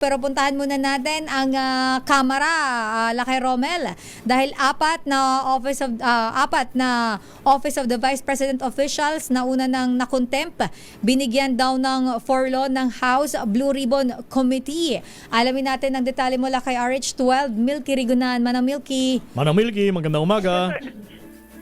Pero puntahan muna natin ang Kamara, Lakay Romel, dahil apat na Office of the Vice President officials na una nang nakontempt, binigyan daw ng forlaw ng House Blue Ribbon Committee. Alamin natin ang detalye mula kay RH12, Milky Rigunan. Manang Milky. Manang Milky, magandang umaga.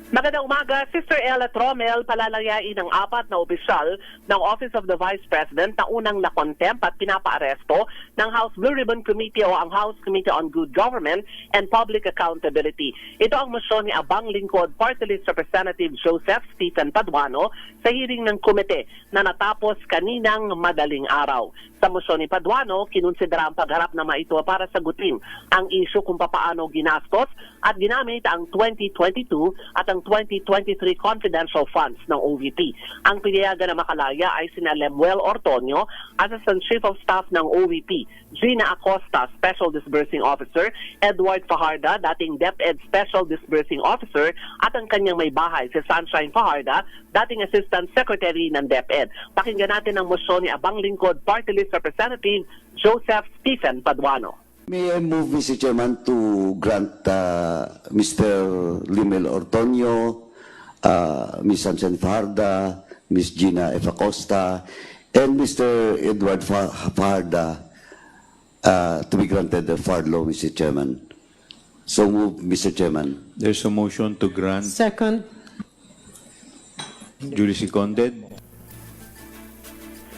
Magandang umaga, Sister Ella Tromel, palalayain ng apat na opisyal ng Office of the Vice President na unang nakontempt at pinapaaresto ng House Blue Ribbon Committee o ang House Committee on Good Government and Public Accountability. Ito ang motion ni Abang Lingkod Party List Representative Joseph Stephen Paduano sa hearing ng komite na natapos kaninang madaling araw. Sa motion ni Paduano, kinonsidera ang pagharap na maito para sagutin ang isyu kung papaano ginastos at ginamit ang 2022 at ang 2023 confidential funds ng OVP. Ang pinayagan na makalaya ay sina Lemuel Ortonio, Assistant Chief of Staff ng OVP, Gina Acosta, Special Disbursing Officer, Edward Fajarda, dating DepEd Special Disbursing Officer, at ang kanyang may bahay, si Sunshine Fajarda, dating Assistant Secretary ng DepEd. Pakinggan natin ang motion ni Abang Lingkod Party List Representative Joseph Stephen Paduano. May I move, Mr. Chairman, to grant Mr. Limel Ortonio, Ms. Sansen Fajarda, Ms. Gina F. Acosta, and Mr. Edward Fajarda to be granted the furlough, Mr. Chairman. So move, Mr. Chairman. There's a motion to grant. Second. Duly seconded.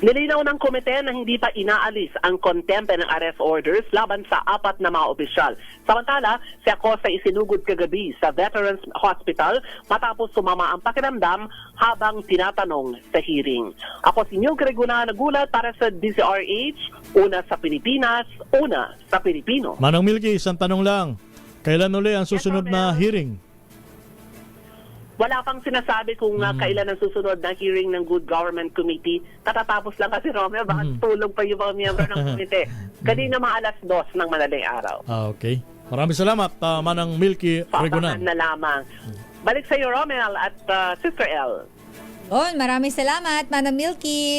Nilinaw ng komite na hindi pa inaalis ang contempt and arrest orders laban sa apat na mga opisyal. Samantala, si Acosta isinugod kagabi sa Veterans Hospital matapos sumama ang pakiramdam habang tinatanong sa hearing. Ako si Nyong Reguna, nagulat para sa DZRH, una sa Pilipinas, una sa Pilipino. Manang Milky, isang tanong lang. Kailan uli ang susunod na hearing? Wala pang sinasabi kung kailan ang susunod na hearing ng Good Government Committee. Katatapos lang kasi, Romeo, baka tulog pa yung mga miyembro ng komite. Kanina mga 2:00 ng madaling araw. Okay. Maraming salamat, Manang Milky Rigunan. Papahan na lamang. Balik sa iyo, Romel at Sister L. Maraming salamat, Manang Milky.